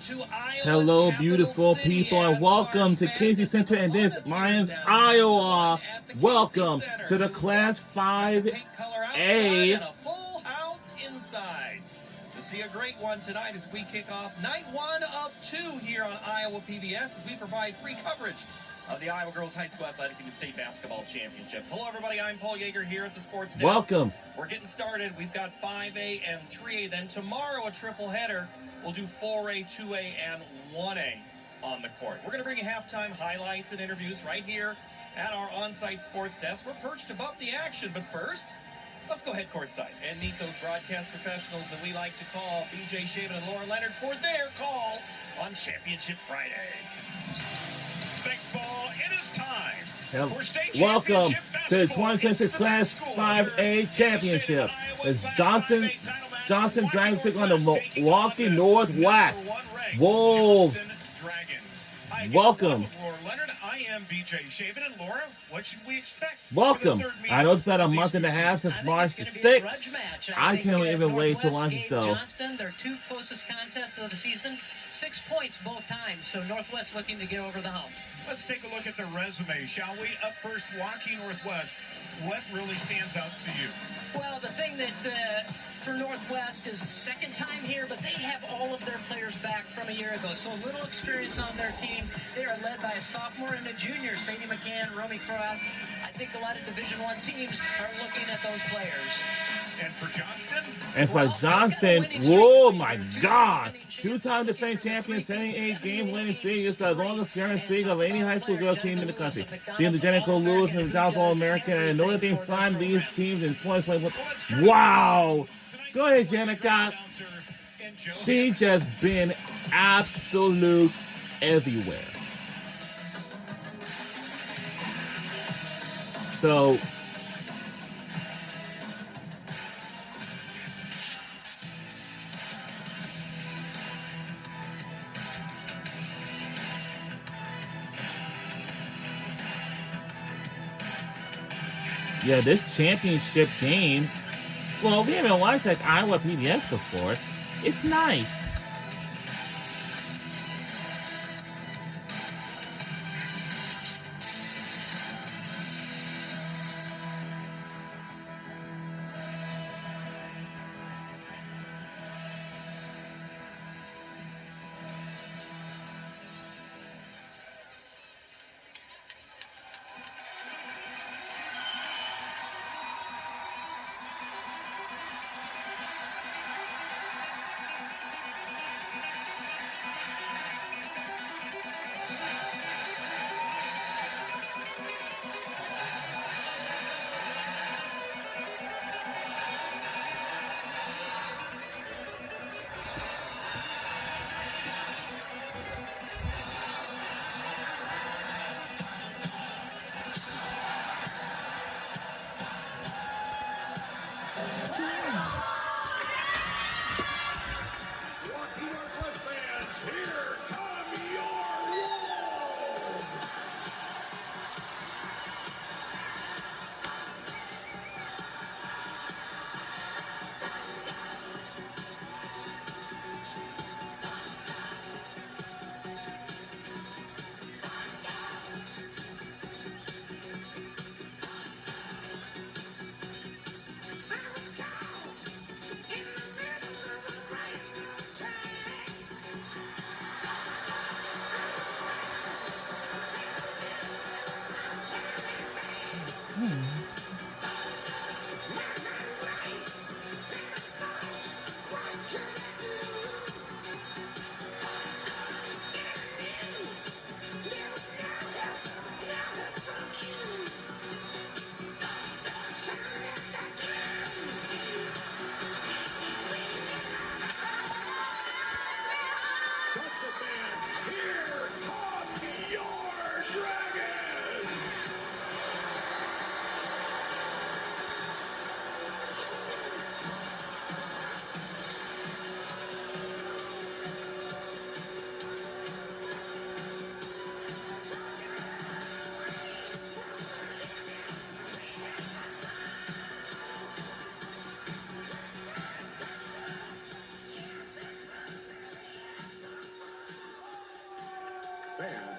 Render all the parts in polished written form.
to Iowa's Hello, capital beautiful city people, and as welcome March to Casey Madness Center is and upon this us here Lions, in downtown Iowa. at the Welcome Casey Center. to the Class Got the pink color outside 5A. and a full house inside. To see a great one tonight as we kick off night 1 of 2 here on Iowa PBS as we provide free coverage of the Iowa Girls High School Athletic and State Basketball Championships. Hello, everybody. I'm Paul Yeager here at the Sports Desk. Welcome. We're getting started. We've got 5A and 3A. Then tomorrow, a triple header. We'll do 4A, 2A, and 1A on the court. We're going to bring you halftime highlights and interviews right here at our on-site sports desk. We're perched above the action, but first, let's go head courtside and meet those broadcast professionals that we like to call BJ Shaven and Laura Leonard for their call on Championship Friday. Thanks, Paul. It is time. Welcome to the 2026 Class 5A Championship. It's Johnston Dragons on the Waukee Northwest Wolves. Welcome. I am BJ Shaven, and Laura, what should we expect? Welcome. I know it's been a month and a half since March the 6th. I can't even wait to watch this though. Johnston, their 2 closest contests of the season, 6 points both times. So Northwest looking to get over the hump. Let's take a look at the resume, shall we? Up first, Waukee Northwest. What really stands out to you? Well, the thing that for Northwest is second time here, but they have all of their players back from a year ago. So a little experience on their team. They are led by a sophomore and a junior, Sadie McCann, Romy Croat. I think a lot of Division I teams are looking at those players. And for Johnston? And for Johnston, whoa, my God. 2-time defending champion, 78-game winning streak is the longest scoring streak of any high school girl team in the country. Seeing the Jennifer Lewis and the Dallas All-American, and Notre Dame signed these teams in points. Wow. Go ahead, Jenica. She just been absolute everywhere. So, yeah, this championship game, well, we haven't watched like Iowa PBS before. It's nice.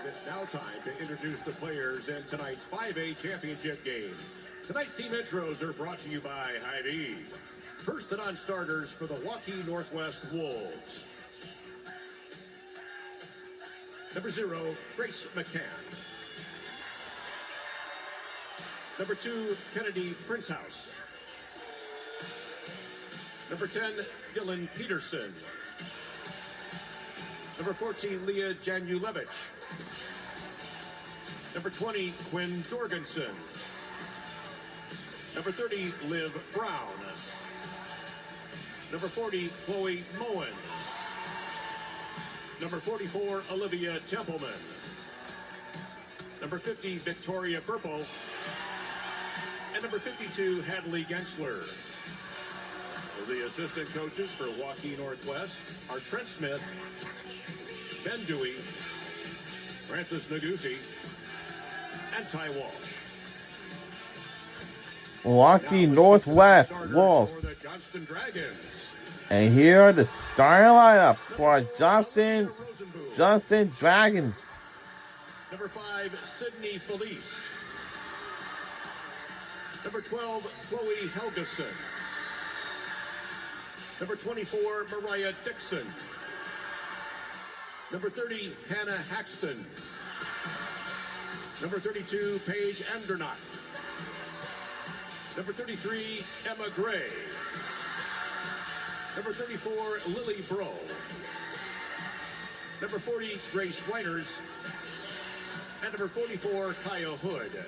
It's now time to introduce the players in tonight's 5A championship game. Tonight's team intros are brought to you by Hy-Vee. First and on starters for the Waukee Northwest Wolves. Number 0, Grace McCann. Number 2, Kennedy Princehouse. Number 10, Dylan Peterson. Number 14, Leah Janulevich. Number 20, Quinn Jorgensen. Number 30, Liv Brown. Number 40, Chloe Moen. Number 44, Olivia Templeman. Number 50, Victoria Purple. And number 52, Hadley Gensler. The assistant coaches for Waukee Northwest are Trent Smith, Ben Dewey, Francis Nagusi, and Ty Walsh. Waukee Northwest Wolves. For the Johnston Dragons. And here are the starting lineups for Johnston Dragons. Number 5, Sydney Felice. Number 12, Chloe Helgeson. Number 24, Mariah Dixon. Number 30, Hannah Haxton. Number 32, Paige Andernacht. Number 33, Emma Gray. Number 34, Lily Bro. Number 40, Grace Weiners. And number 44, Kaya Hood.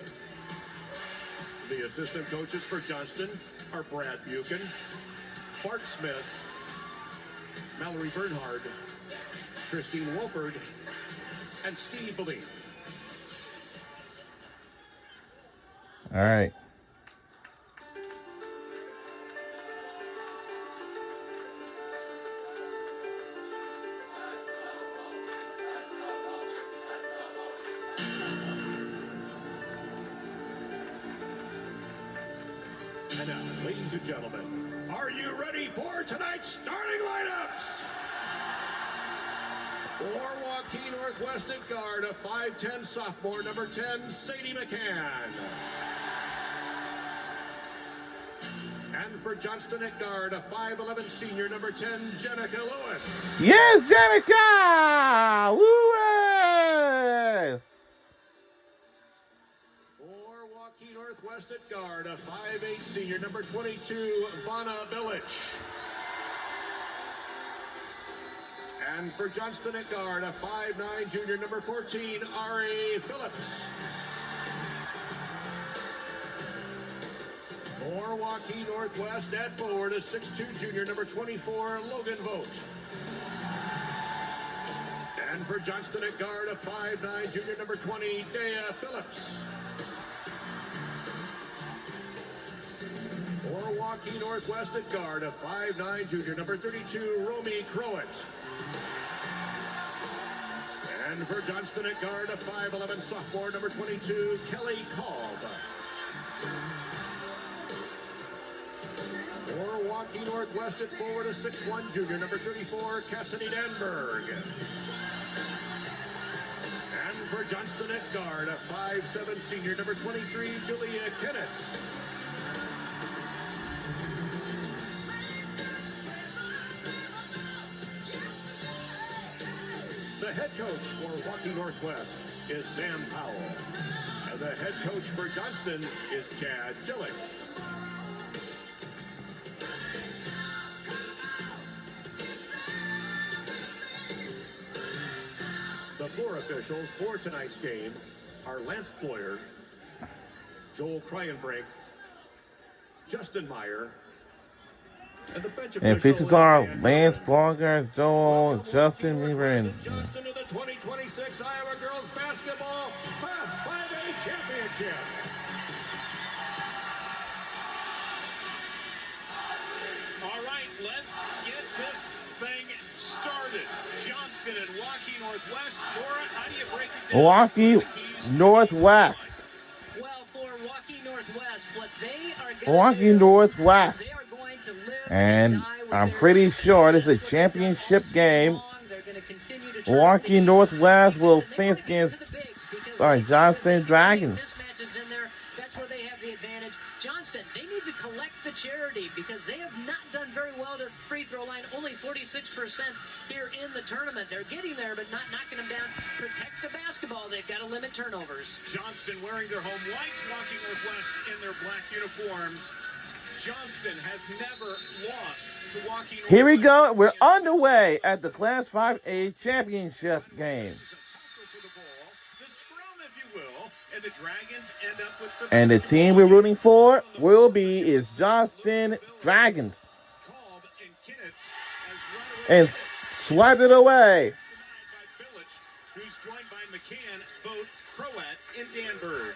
The assistant coaches for Johnston are Brad Buchan, Bart Smith, Mallory Bernhard, Christine Wolford, and Steve Boleen. All right. And now, ladies and gentlemen, are you ready for tonight's starting lineups? For Waukee Northwest at guard, a 5'10 sophomore, number 10, Sadie McCann. And for Johnston at guard, a 5'11 senior, number 10, Jenica Lewis. Yes, Jenica Lewis. For Waukee Northwest at guard, a 5'8 senior, number 22, Vanna Billich. And for Johnston at guard, a 5'9 junior, number 14, Ari Phillips. For Waukee Northwest at forward, a 6'2 junior, number 24, Logan Vogt. And for Johnston at guard, a 5'9 junior, number 20, Dea Phillips. For Waukee Northwest at guard, a 5'9 junior, number 32, Romy Crowett. And for Johnston at guard, a 5'11 sophomore, number 22, Kelly Kolb. For Waukee Northwest at forward, a 6'1 junior, number 34, Cassidy Danberg. And for Johnston at guard, a 5'7 senior, number 23, Julia Kinnitz. The head coach for Waukee Northwest is Sam Powell. And the head coach for Johnston is Chad Gillick. The floor officials for tonight's game are Lance Floyer, Joel Kryenbrink, Justin Meyer, and the bench And features are Lance Blogger, Joel, Justin Weaver, and Johnston to the 2026 Iowa Girls Basketball Class 5A Championship. All right, let's get this thing started. Johnston and Waukee Northwest. Laura, how do you break it down? Waukee Northwest. Well, for Waukee Northwest, what they are Waukee going to do Northwest. is they are going to live And die with I'm their pretty roots. sure this is a That's what they've done all championship season game. long. They're going to continue to Waukee Northwest will face against Johnston Dragons. Mismatches in there. That's where they have the advantage. Johnston, they need to collect the charity because they have not done very well to the free throw line. Only 46% here in the tournament. They're getting there, but not knocking them down. Protect the basketball. They've got to limit turnovers. Johnston wearing their home whites, Waukee Northwest in their black uniforms. Johnston has never lost to Waukee Northwest. Here we go. We're underway at the Class 5A championship game. And the team we're rooting for is Johnston Dragons. And swipe it away. Who's joined by McCann, both Croat and Danberg.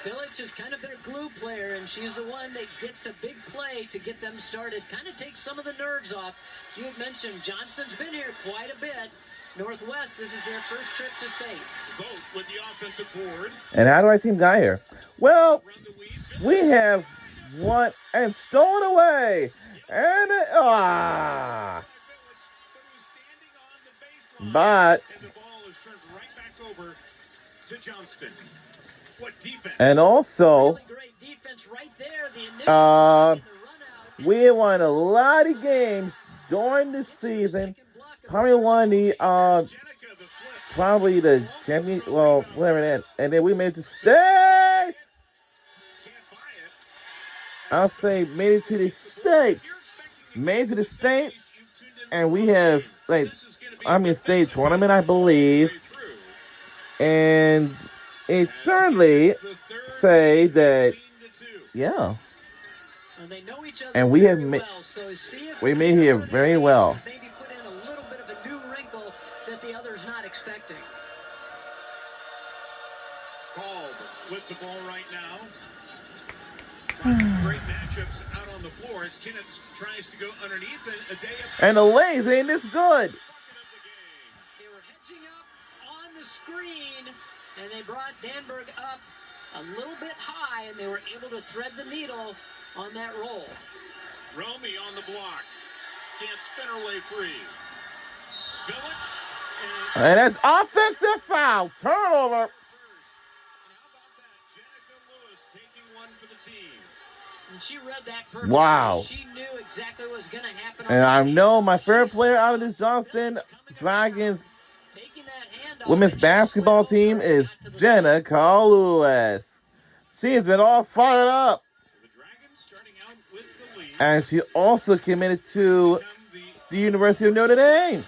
Village is kind of their glue player, and she's the one that gets a big play to get them started. Kind of takes some of the nerves off. As you had mentioned, Johnston's been here quite a bit. Northwest, this is their first trip to state. Both with the offensive board. And how do our team got here? Well, we have won and stolen away. And but And the ball is turned right back over to Johnston. What defense? and also Really great defense right there. The initial and the run out. we won a lot of games during the season. Probably won the Jenica, the flip. probably the champion, well, whatever that. And then we made the state. Can't buy it. I'll say made it to the state. Made it to the state, and we have state tournament, I believe. And it certainly say that, yeah. And they know each other And we have very well, so see if we made here very well. maybe put in a little bit of a new wrinkle that the other's not expecting. Called with the ball right now. Some great matchups out on the floor as Kinnitz tries to go underneath and And the lays ain't this good. They were hedging up on the screen, and they brought Danberg up a little bit high, and they were able to thread the needle on that roll. Romy on the block. Can't spin her way free. Village. And that's offensive foul. Turnover. And how about that? Jenica Lewis taking one for the team. And she read that perfectly. Wow. She knew exactly what was going to happen. And I know my favorite player out of this Johnston Dragons Taking that handoff, women's and she basketball slid over team is got to the Jenica Lewis. She has been all fired up. So the Dragons starting out with the lead. And she also committed to the University of Notre Dame.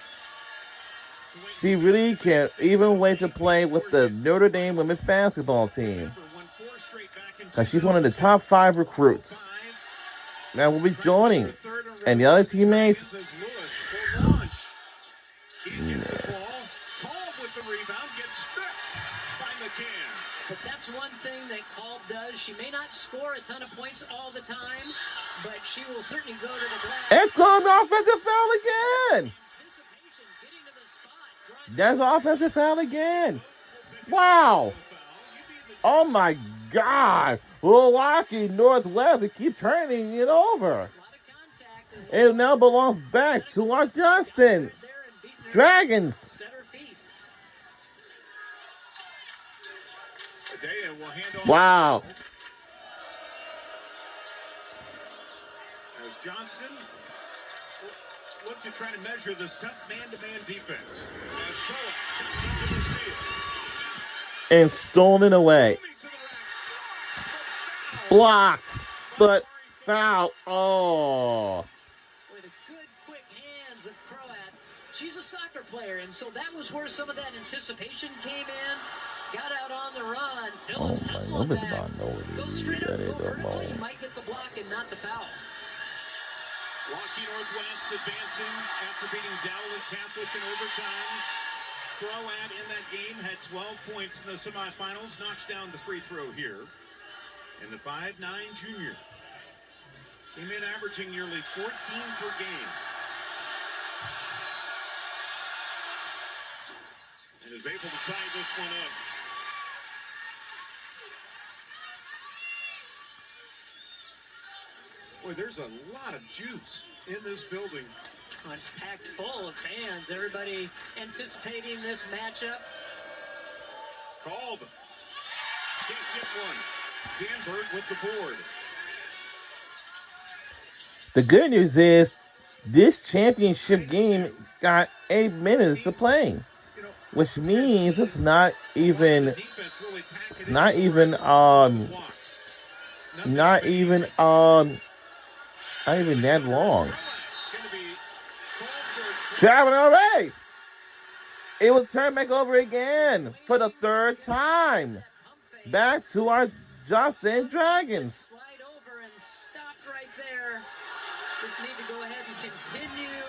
She really can't even wait to play with the Notre Dame women's basketball team. Because she's one of the top 5 recruits. Now we'll be joining. And the other teammates, But that's one thing that Call does. She may not score a ton of points all the time, but she will certainly go to the glass. it's going to offensive foul again. Anticipation, getting to the spot. That's offensive foul again. Wow. Oh my God. Waukee Northwest, they keep turning it over. A lot of contact. And It now belongs back to our Johnston there and beating her Dragons. set her feet. Adea will hand off. Wow. As Johnston look to try to measure this tough man-to-man defense. As Croat comes into the steal. And stolen away. Moving to the rack. Blocked. But foul. Oh. With the good, quick hands of Croat. She's a soccer player, and so that was where some of that anticipation came in. Got out on the run. Phillips hustled back. Go straight up, go vertical. You might get the block and not the foul. Waukee Northwest advancing after beating Dowling Catholic in overtime. Croat in that game had 12 points in the semifinals. Knocks down the free throw here. And the 5'9" junior came in averaging nearly 14 per game. And is able to tie this one up. Boy, there's a lot of juice in this building Oh, it's packed full of fans. Everybody anticipating this matchup. Called. Can't get one. Danberg with the board. The good news is this championship game got 8 minutes to play, which means it's not even not even that long. Traveling away. It will turn back over again for the third time. Back to our Johnston Dragons. Slide over and stopped right there. Just need to go ahead and continue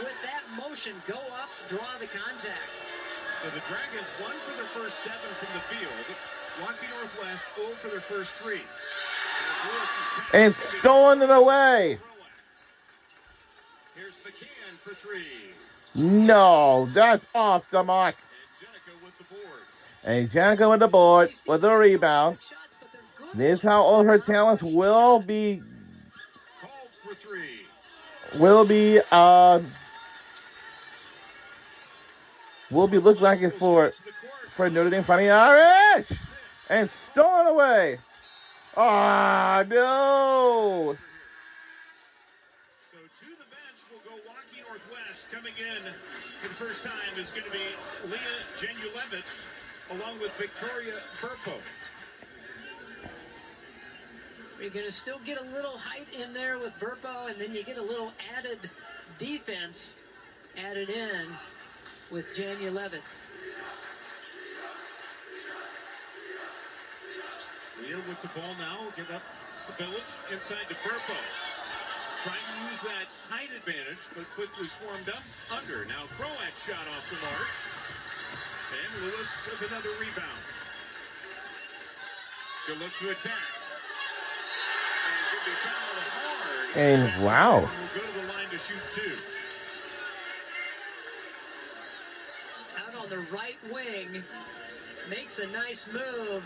with that motion. Go up, draw the contact. So the Dragons 1 for their first 7 from the field. Waukee Northwest 0 for their first 3. And stolen it away. Here's McCann for 3. No, that's off the mark. And Janica with the board with the rebound. This is how all her talents will be look like it for Notre Dame Fighting Irish. And stolen away. Ah, no. So to the bench will go Waukee Northwest. Coming in for the first time is going to be Leah Genulevich along with Victoria Burpo. You're going to still get a little height in there with Burpo, and then you get a little added defense added in with Genulevich. Leah with the ball now, give up the Village inside to Burpo. Trying to use that height advantage, but quickly swarmed up under. Now Croat shot off the mark. And Lewis with another rebound. She'll look to attack. And could be fouled hard. And wow. Will go to the line to shoot 2. Out on the right wing, makes a nice move,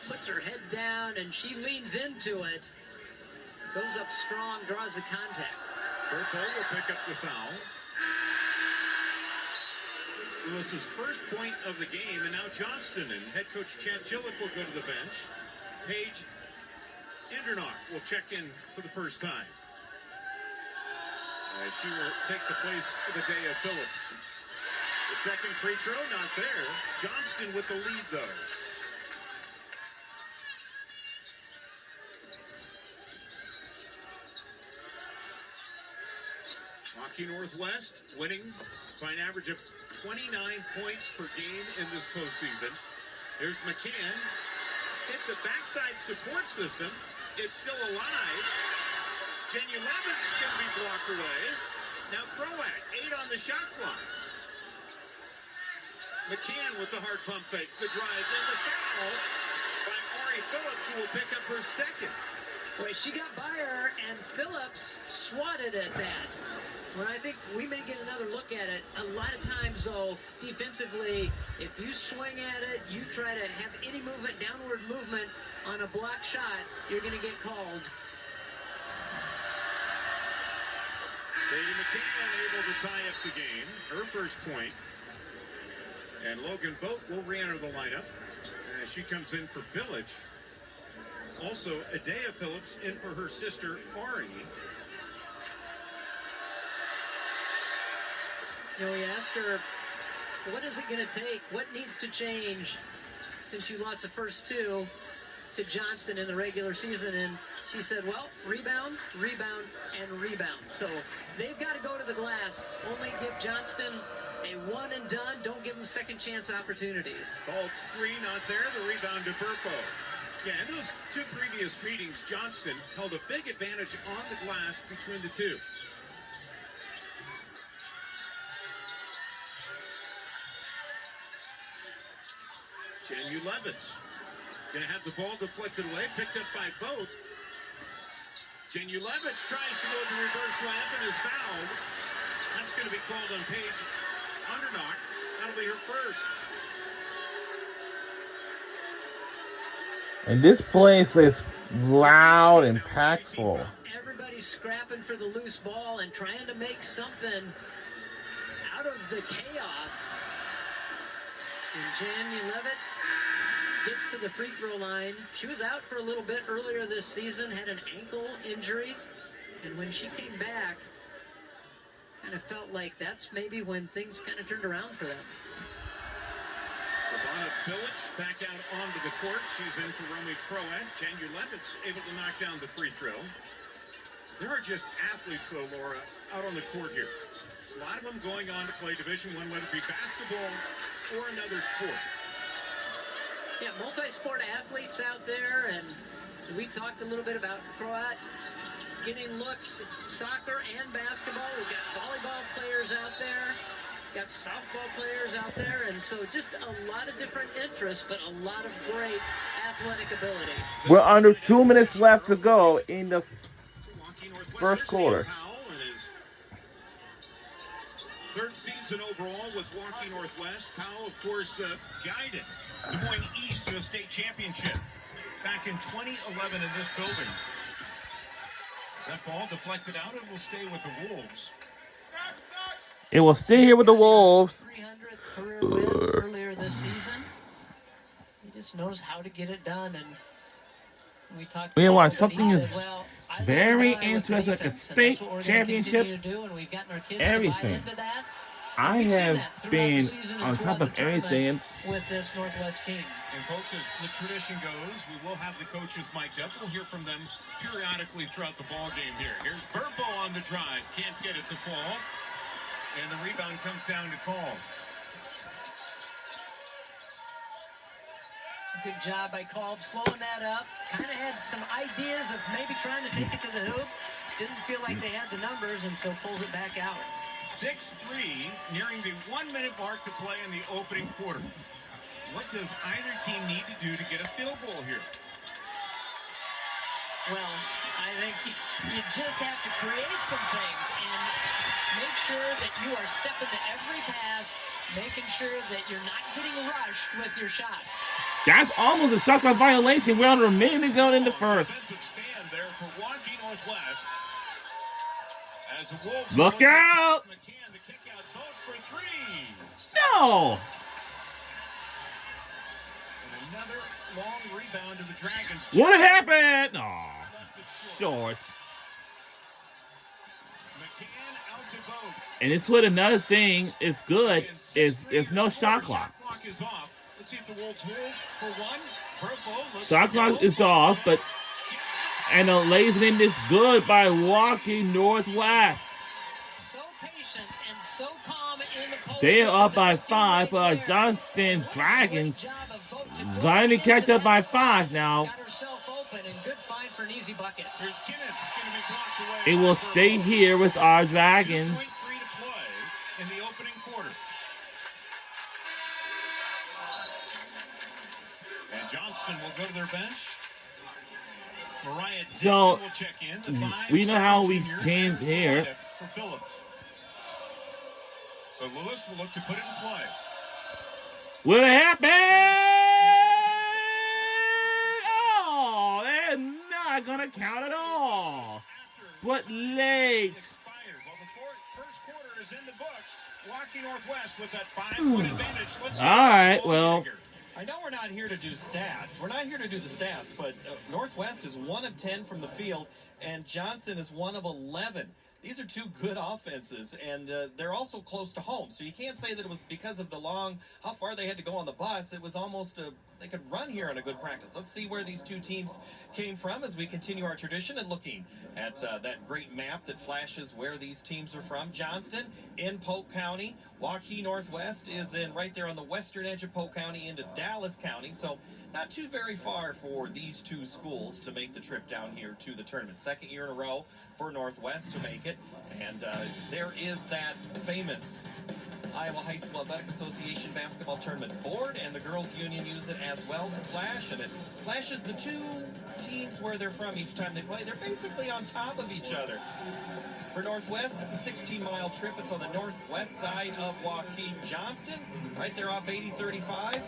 puts her head down, and she leans into it. Goes up strong, draws the contact. Burpo will pick up the foul. Lewis's first point of the game, and now Johnston and head coach Chad Chillick will go to the bench. Paige Indernock will check in for the first time. As she will take the place of Adea Phillips. The second free throw, not there. Johnston with the lead, though. Waukee Northwest winning by an average of 29 points per game in this postseason. Here's McCann. Hit the backside support system. It's still alive. Genulevich can be blocked away. Now Croat, 8 on the shot clock. McCann with the hard pump fake. The drive and the foul by Ari Phillips, who will pick up her second. Boy, she got by her, and Phillips swatted at that. Well, I think we may get another look at it. A lot of times, though, defensively, if you swing at it, you try to have any movement, downward movement on a block shot, you're going to get called. Sadie McCann able to tie up the game. Her first point. And Logan Boat will re-enter the lineup as she comes in for Village. Also, Adea Phillips in for her sister, Ari. You know, we asked her, what is it going to take? What needs to change since you lost the first 2 to Johnston in the regular season? And she said, well, rebound, rebound, and rebound. So they've got to go to the glass. Only give Johnston a one and done. Don't give them second chance opportunities. Bulbs 3 not there. The rebound to Burpo. Yeah, in those 2 previous meetings, Johnston held a big advantage on the glass between the 2. Genulevich gonna have the ball deflected away, picked up by both. Genulevich tries to go to the reverse layup and is fouled. That's gonna be called on Paige Indernock. That'll be her first. And this place is loud and packed full. Everybody scrapping for the loose ball and trying to make something out of the chaos. And Jan Ulevitz gets to the free throw line. She was out for a little bit earlier this season, had an ankle injury, and when she came back, kind of felt like that's maybe when things kind of turned around for them. Savannah Bilic back out onto the court. She's in for Romy Croat. Jan Ulevitz able to knock down the free throw. There are just athletes, though, Laura, out on the court here. A lot of them going on to play Division I, whether it be basketball or another sport. Yeah, multi-sport athletes out there, and we talked a little bit about Croat getting looks, soccer and basketball. We've got volleyball players out there, got softball players out there, and so just a lot of different interests, but a lot of great athletic ability. We're under 2 minutes left to go in the first quarter. Third season overall with Waukee Northwest. Powell, of course, guided Des Moines East to a state championship back in 2011 in this building. That ball deflected out and will stay with the Wolves. It will stay here with the Wolves. 300th career win earlier this season. He just knows how to get it done, and we talked. You know what? about it, Something he is said, well, I very love with interesting, like a defense, and state that's what we're gonna championship, continue to do, and we've gotten our kids everything. to buy into that. I We've seen have that throughout been the season and on throughout top of the tournament everything. with this Northwest team. And folks, as the tradition goes, we will have the coaches mic'd up. We'll hear from them periodically throughout the ball game here. Here's Burbo on the drive. Can't get it to fall. And the rebound comes down to Call. Good job by Kolb slowing that up. Kind of had some ideas of maybe trying to take it to the hoop. Didn't feel like they had the numbers, and so pulls it back out. 6-3, nearing the 1 minute mark to play in the opening quarter. What does either team need to do to get a field goal here? Well, I think you just have to create some things and make sure that you are stepping to every pass, making sure that you're not getting rushed with your shots. That's almost a shot clock violation. We're under a minute to go in the first. Defensive stand there for Waukee Northwest. As the Wolves Look out! McCann to kick out both for three. No! And another long rebound to the Dragons. What happened? Aw, short. McCann out to both. And it's what another thing is good is there's no shot clock. Shot clock is off. Let's see if the Wolves hold for one. Burpo, Shot clock is off, but and the laser is good by Waukee Northwest. So patient and so calm in the post. They are up by 5, but Johnston Dragons trying to catch up by 5 now. Got herself open and good find for an easy bucket. Here's Kinnitz going to be blocked away. It will stay here with our Dragons. 2:3 to play in the opening quarter. And Johnston will go to their bench. Mariah Dixon So, will check in. The we know how we junior came enters the here. lineup for Phillips. So Lewis will look to put it in play. What happened? Oh, they're not gonna count at all. But late. Expired. Well, the first quarter is in the books. Waukee Northwest with that 5-point advantage. Let's All right, well. I know we're not here to do stats. We're not here to do the stats, but Northwest is 1 of 10 from the field, and Johnston is 1 of 11. These are two good offenses, and they're also close to home. So you can't say that it was because of how far they had to go on the bus. It was almost they could run here on a good practice. Let's see where these two teams came from as we continue our tradition and looking at that great map that flashes where these teams are from. Johnston in Polk County. Waukee Northwest is in right there on the western edge of Polk County into Dallas County. So not too very far for these two schools to make the trip down here to the tournament. Second year in a row for Northwest to make it. And there is that famous Iowa High School Athletic Association basketball tournament board, and the girls' union use it as well to flash, and it flashes the two teams where they're from each time they play. They're basically on top of each other. For Northwest, it's a 16-mile trip. It's on the northwest side of Waukee. Johnston, right there off 80-35.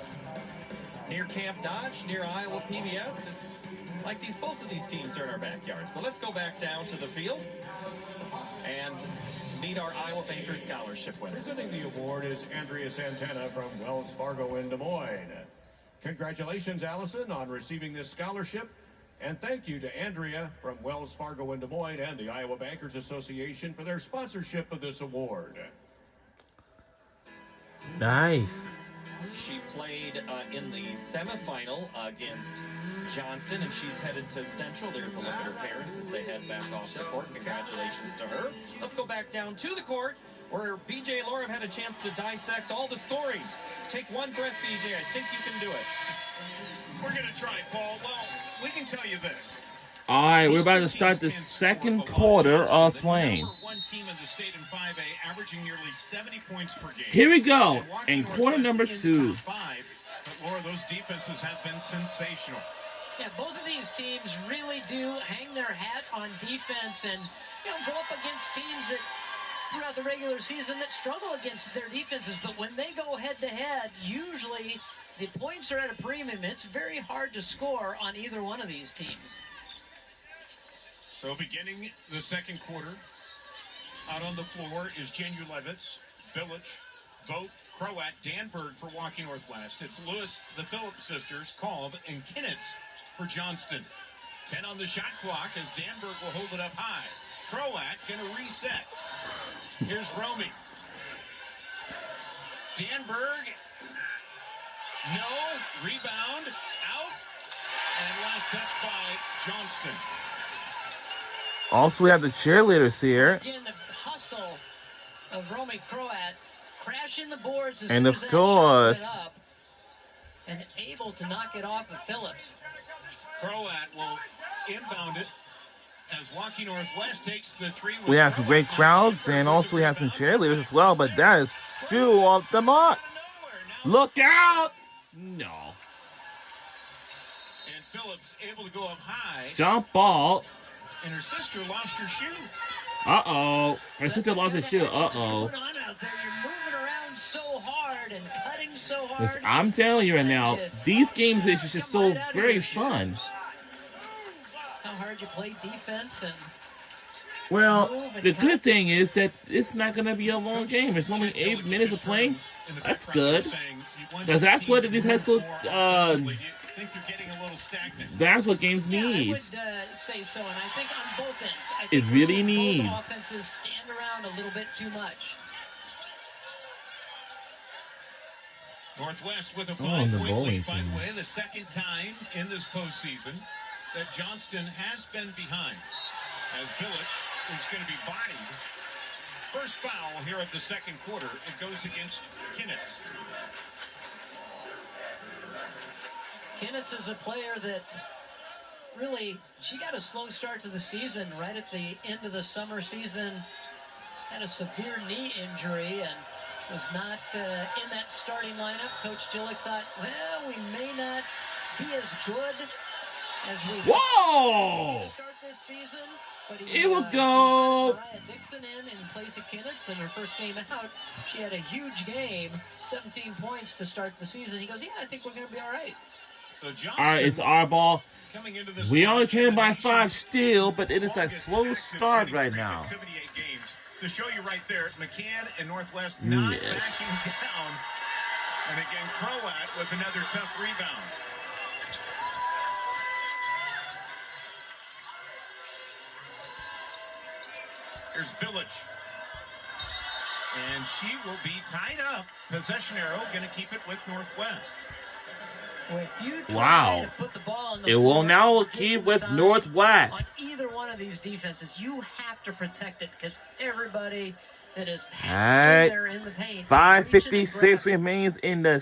near Camp Dodge, near Iowa PBS. It's like both of these teams are in our backyards. But let's go back down to the field and meet our Iowa Bankers Scholarship winner. Presenting the award is Andrea Santana from Wells Fargo in Des Moines. Congratulations, Allison, on receiving this scholarship. And thank you to Andrea from Wells Fargo in Des Moines and the Iowa Bankers Association for their sponsorship of this award. Nice. She played in the semifinal against Johnston, and she's headed to Central. There's a look at her parents as they head back off the court. Congratulations to her. Let's go back down to the court where BJ and Laura have had a chance to dissect all the scoring. Take one breath, BJ. I think you can do it. We're going to try, Paul. Well, we can tell you this. All right, we're about to start the second quarter of playing. Number one team in the state in 5A, averaging nearly 70 points per game. Here we go, And in Waukee quarter Northwest number in 2. top 5. But Laura, those defenses have been sensational. Yeah, both of these teams really do hang their hat on defense and, go up against teams that throughout the regular season that struggle against their defenses. But when they go head-to-head, usually the points are at a premium. It's very hard to score on either one of these teams. So beginning the second quarter, out on the floor is Jenu Levitz, Village, Vogt, Croat, Danberg for Waukee Northwest. It's Lewis, the Phillips sisters, Kolb, and Kinnitz for Johnston. 10 on the shot clock as Danberg will hold it up high. Croat gonna reset. Here's Romy. Danberg, no, rebound, out, and last touch by Johnston. Also, we have the cheerleaders here. Again, the hustle of Romy Croat, crashing the boards as And soon of as that course- shot went up, and able to knock it off of Phillips. Croat will inbound it as Waukee Northwest takes the three. We have some great crowds, and also we have some cheerleaders as well, but that is 2 off the mark. Look out! No. And Phillips able to go up high, Jump ball. and her sister lost her shoe. Uh-oh. Her sister lost her shoe. What's Uh-oh. going on out there? You're moving around so hard and cutting so hard. Listen, I'm telling you right now, these games is just so Come right out of very your fun. shoes. How hard you play defense and Well, the good thing is that it's not going to be a long game. It's only 8 minutes of playing. That's good. Because that's what these high school, Think you're getting a little stagnant. that's what games yeah, I need. would say so, and I think on both ends. I It think really we've seen needs. both offenses stand around a little bit too much. Northwest with a the 5-point bowling lead, by team. the way, the second time in this postseason that Johnston has been behind. As Village is going to be bodied. First foul here of the second quarter. It goes against Kinnitz. Kinnitz is a player that really, she got a slow start to the season right at the end of the summer season. Had a severe knee injury and was not in that starting lineup. Coach Gillick thought, well, we may not be as good as we Whoa! to start this season. But he, It will go. Mariah Dixon in place of Kinnitz, and her first game out, she had a huge game, 17 points to start the season. He goes, yeah, I think we're going to be all right. So Johnston All right, it's our ball. coming into this We one, only trained by Nation 5 still, but it is a longest slow active start winning right streak now. at 78 games. To show you right there, McCann and Northwest not Yes. backing down. And again, Croat with another tough rebound. Here's Village. And she will be tied up. Possession arrow going to keep it with Northwest. Well, if you try Wow. to put the ball on the It will floor now and get keep with inside Northwest. On either one of these defenses, you have to protect it because everybody that is packed Alright. in there in the paint. 5:56 remains in the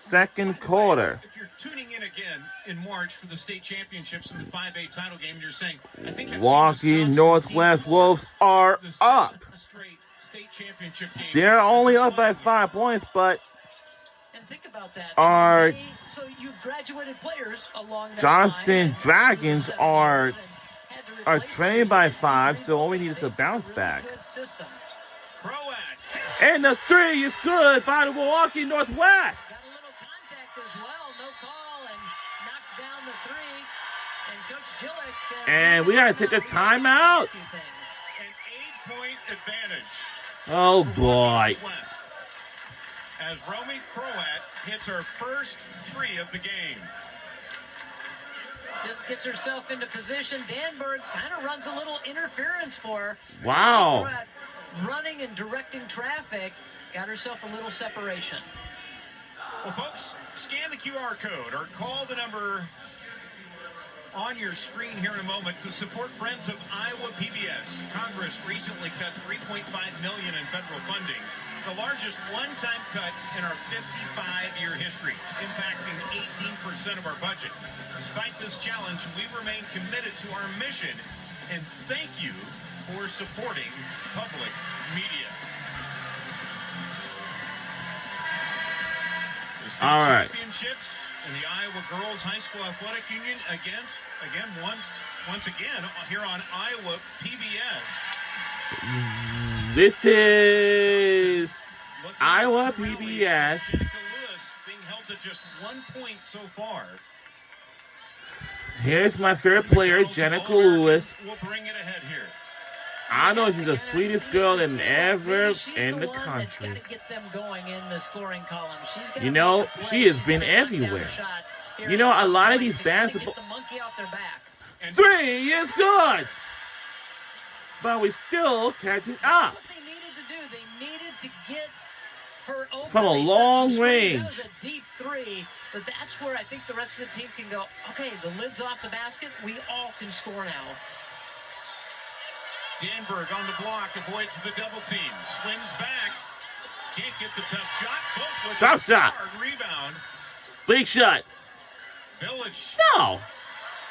second quarter. If you're tuning in again in March for the state championships in the 5A title game, you're saying, I think I've seen this Waukee Johnston Northwest team Wolves are the up. seventh straight state championship game. They're only up by 5 points, but And think about that. Our So you've graduated players along that Johnston line. Dragons are And had to are replace trained by those 5, injuries. so all we need is a bounce Really back. good system. Croat. And the 3 is good by the Milwaukee Northwest. Got a little contact as well. No call. three. And Coach Gillick said, And we got to take a timeout. An 8-point advantage. Oh, for boy. Waukee Northwest, as Romy Croat hits her first three of the game. Just gets herself into position. Danberg kind of runs a little interference for her. Wow. Croat running and directing traffic. Got herself a little separation. Well, folks, scan the QR code or call the number on your screen here in a moment to support Friends of Iowa PBS. Congress recently cut $3.5 million in federal funding, the largest one-time cut in our 55-year history, impacting 18% of our budget. Despite this challenge, we remain committed to our mission, and thank you for supporting public media. The state All right. championships in the Iowa Girls High School Athletic Union once again here on Iowa PBS. This is Looking Iowa to rally. PBS. Jenica Lewis being held to just 1 point so far. Here's my favorite player, Jenica Lewis. We'll bring it ahead here. I know she's the sweetest girl in ever She's in the one that's country. got to get them going in the scoring column. She's gotta You know, make a play. she has She's been gotta knock down a everywhere. shot here You know, at a some lot of point these to bands get the monkey off their back. Three is good, but we still catching up. That's what they needed to do. They needed to get her open. From a They set long some screens. range. That was a deep three, but that's where I think the rest of the team can go, okay, the lid's off the basket. We all can score now. Danberg on the block, avoids the double team, swings back, can't get the tough shot. Both with Tough a shot. hard rebound. Big shot. Village No.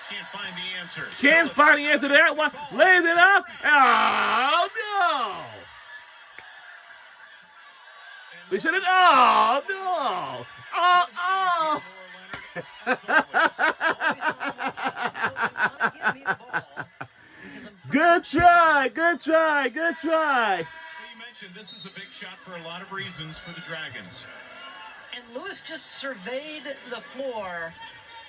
can't find the answer. Can't find the answer to that one. Lays it up. Oh, no. We should have. Oh, no. Oh, Good try. Good try. Good try. You mentioned this is a big shot for a lot of reasons for the Dragons. And Lewis just surveyed the floor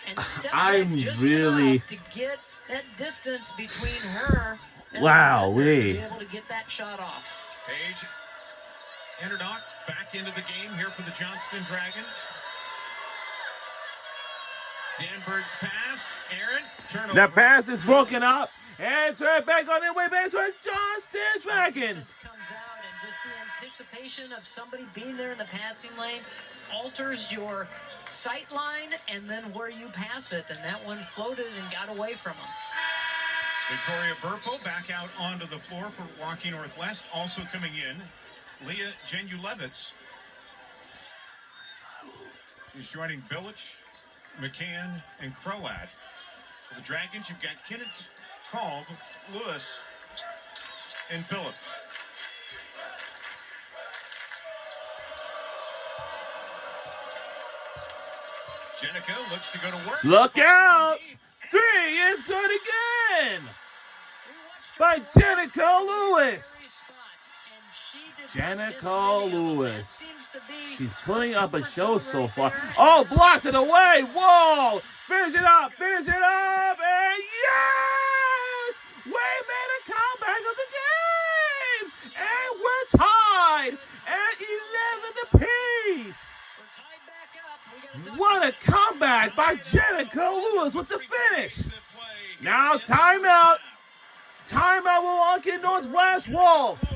and stepped I'm back just really- enough to get that distance between her and Wow, the defender to wee. be able to get that shot off. Page Enterdock back into the game here for the Johnston Dragons. Danberg's pass. Aaron, turnover. The pass is broken up. And turn back on their way back to Johnston Dragons. This comes out and just the anticipation of somebody being there in the passing lane alters your sight line and then where you pass it. And that one floated and got away from him. Victoria Burpo back out onto the floor for Waukee Northwest. Also coming in, Leah Genulevitz. He's joining Billich, McCann, and Croat. For the Dragons, you've got Kinnitz, Kalb, Lewis, and Phillips. Jenica looks to go to work. Look out. Three is good again. By Jenica Lewis. Jenica Lewis. She's putting up a show so far. Oh, blocked it away. Whoa. Finish it up. Finish it up. And yes! We made a comeback of the game. And we're tied at 11 apiece. What a comeback by Jenica Lewis with the finish. Now timeout. Timeout will Waukee Northwest Wolves. On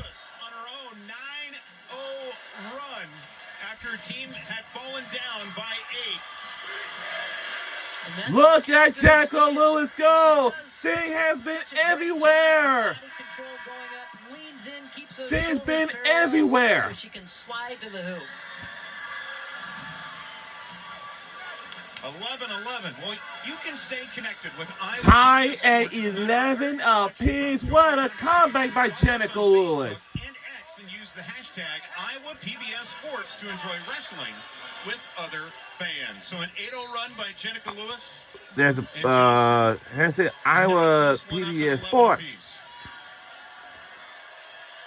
her own 9-0 run after her team had fallen down by 8. Look at Jenica Lewis go. She has been everywhere. She's been everywhere. So she can slide to the hoop. 11-11. Well, you can stay connected with Iowa. Tie at 11 apiece. What a comeback by Jenica Lewis. And X and use the hashtag Iowa PBS Sports to enjoy wrestling with other fans. So an 8-0 run by Jenica Lewis. There's hashtag Iowa PBS Sports.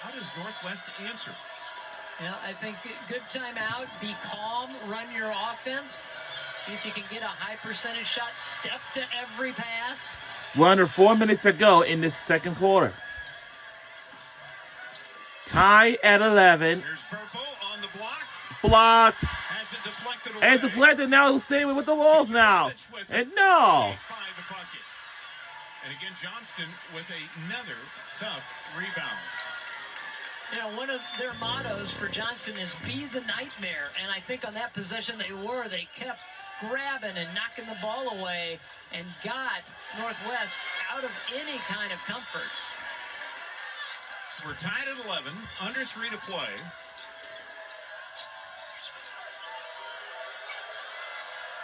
How does Northwest answer? Yeah, I think good timeout. Be calm. Run your offense. See if you can get a high percentage shot. Step to every pass. We're under 4 minutes to go in this second quarter. Tie at 11. Here's Purple on the block. Blocked. Has it deflected away. And deflected. Now he'll stay with the Wolves now. And no. By the bucket. And again, Johnston with another tough rebound. You know, one of their mottos for Johnston is be the nightmare. And I think on that possession they kept grabbing and knocking the ball away and got Northwest out of any kind of comfort. So we're tied at 11, under 3 to play.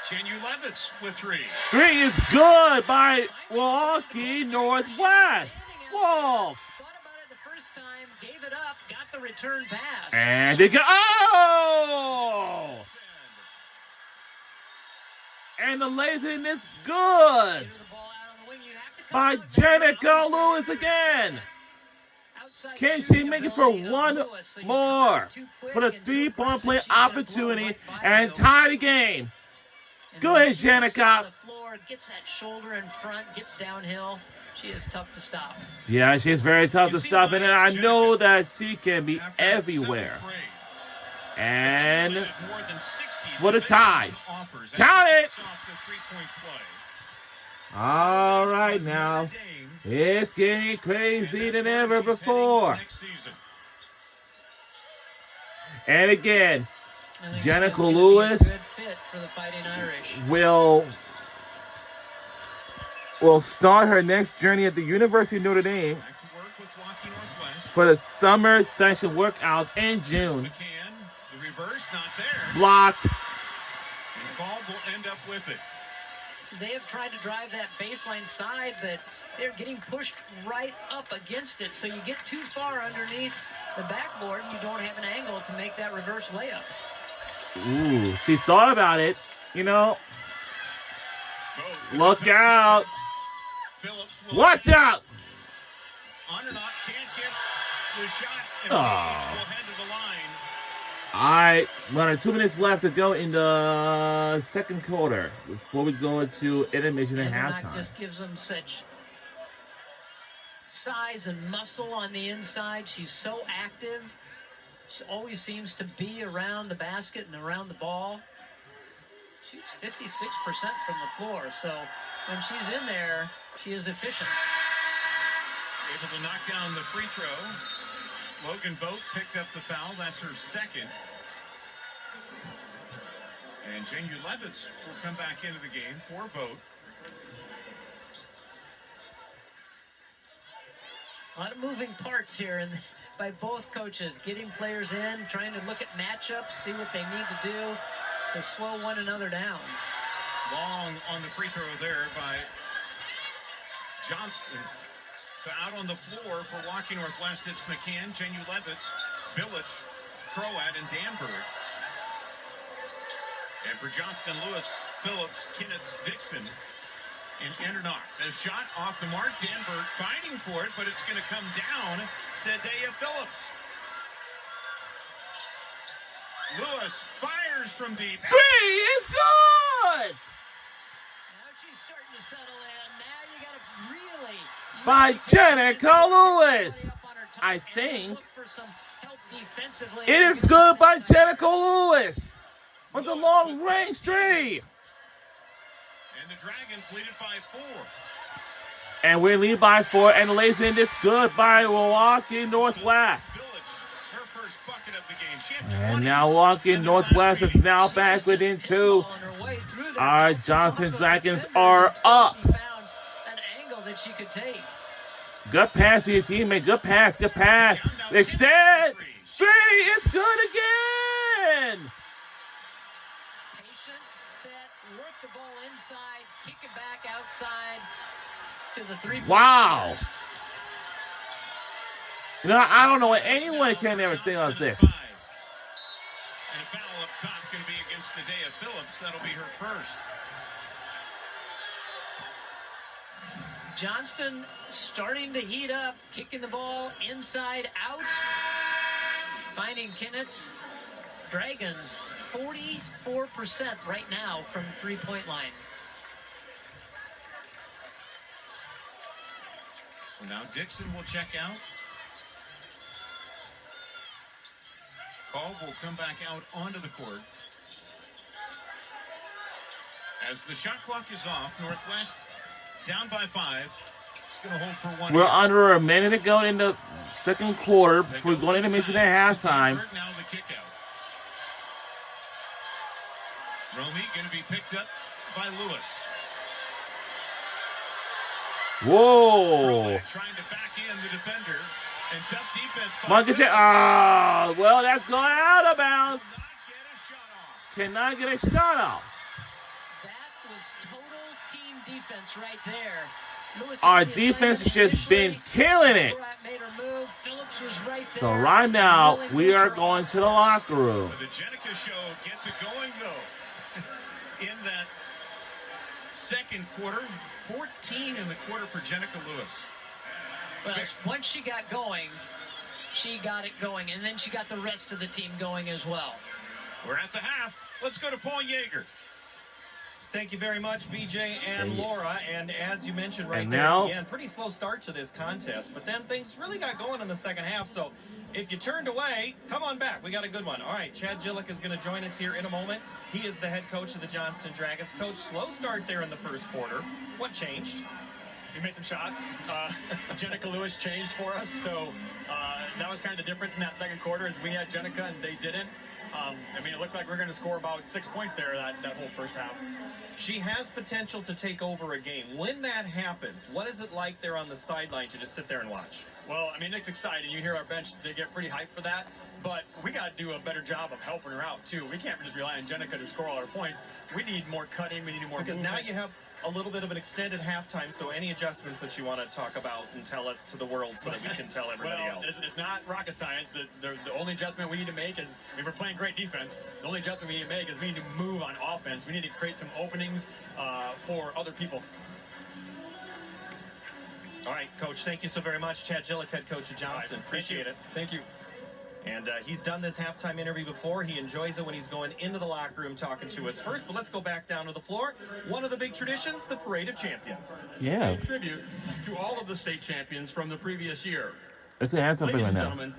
Janu Levitz with 3. 3 is good by Waukee Northwest. Wolves. Thought about it the first time, gave it up, got the return pass. And they go. Oh! And the laser is good by Jenica Lewis again. Can she make it for one more for the 3-point play opportunity and tie the game? Go ahead, Jenica. Gets that shoulder in front, gets downhill. She is tough to stop. Yeah, she's very tough to stop, and I know that she can be everywhere. And for the tie. Count it! All right now. It's getting crazy than ever before. And again, Jenica Lewis will start her next journey at the University of Notre Dame for the summer session workouts in June. The reverse, not there. Blocked. And ball will end up with it. They have tried to drive that baseline side, but they're getting pushed right up against it. So you get too far underneath the backboard and you don't have an angle to make that reverse layup. Ooh, she thought about it, you know. Look out. Watch out. On or not, can't get the shot. And will head to the line. All right, we're under 2 minutes left to go in the second quarter before we go into intermission and halftime. Just gives them such size and muscle on the inside. She's so active. She always seems to be around the basket and around the ball. Shoots 56% from the floor, so when she's in there, she is efficient. Able to knock down the free throw. Logan Boat picked up the foul. That's her second. And Janu Levitz will come back into the game for Boat. A lot of moving parts here by both coaches, getting players in, trying to look at matchups, see what they need to do to slow one another down. Long on the free throw there by Johnston. So out on the floor for Waukee Northwest, it's McCann, Janu Levitz, Billich, Croat, and Danberg. And for Johnston, Lewis, Phillips, Kinnitz, Dixon, and Endernoff. A shot off the mark. Danberg fighting for it, but it's going to come down to Daya Phillips. Lewis fires from deep. 3 is good! Now she's starting to settle in. Now you got to really... By Jenica Lewis. I think it is good by Jenica Lewis with the long range 3. And the Dragons lead it by 4. And we lead by 4, and ladies and it's good by Waukee Northwest. Her first bucket of the game. And now Waukee Northwest is now back within 2. Our Johnston Dragons are up. That she could take. Good pass to your teammate. Good pass. Good pass. Extend. 3. It's good again. Patient, set, work the ball inside, kick it back outside to the 3. Wow. You know, I don't know what anyone can ever think of this. And a foul up top can be against Daya Phillips. That'll be her first. Johnston starting to heat up, kicking the ball inside out, finding Kinnitz. Dragons 44% right now from the three-point line. So now Dixon will check out. Call will come back out onto the court. As the shot clock is off, Northwest down by 5. It's going to hold for 1. We're under a minute to go in the second quarter before going into mission at halftime. Now the kick out. Romy going to be picked up by Lewis. Whoa! Trying to back in the defender. And tough defense by Marcus, well, that's going out of bounds. Cannot get a shot off. Cannot get a shot off. That was total team defense right there. Lewis Our had the defense has assignment just been initially. killing it. Sprat made her move. Phillips was right there. So right now, Really we moved are her going off. to the locker room. The Jenica show gets it going, though. In that second quarter, 14 in the quarter for Jenica Lewis. Well, once she got going, she got it going, and then she got the rest of the team going as well. We're at the half. Let's go to Paul Yeager. Thank you very much, BJ and Laura. And as you mentioned right And there now- at the end, pretty slow start to this contest, but then things really got going in the second half. So if you turned away, come on back. We got a good one. All right, Chad Gillick is going to join us here in a moment. He is the head coach of the Johnston Dragons. Coach, slow start there in the first quarter. What changed? We made some shots. Jenica Lewis changed for us, so that was kind of the difference in that second quarter is we had Jenica and they didn't. It looked like we were going to score about 6 points there that whole first half. She has potential to take over a game. When that happens, what is it like there on the sideline to just sit there and watch? Well, it's exciting. You hear our bench, they get pretty hyped for that. But we got to do a better job of helping her out, too. We can't just rely on Jenica to score all our points. We need more cutting. We need more Because movement. now you have a little bit of an extended halftime, so any adjustments that you want to talk about and tell us to the world so that we can tell everybody Well, else. it's not rocket science. The only adjustment we need to make is, we're playing great defense. The only adjustment we need to make is we need to move on offense. We need to create some openings for other people. All right, Coach, thank you so very much. Chad Gillick, head coach of Johnston. Thank Appreciate you. it. Thank you. And he's done this halftime interview before. He enjoys it when he's going into the locker room talking to us first. But let's go back down to the floor. One of the big traditions, the Parade of Champions. Yeah. Tribute to all of the state champions from the previous year. Let's have something Ladies right and now. gentlemen,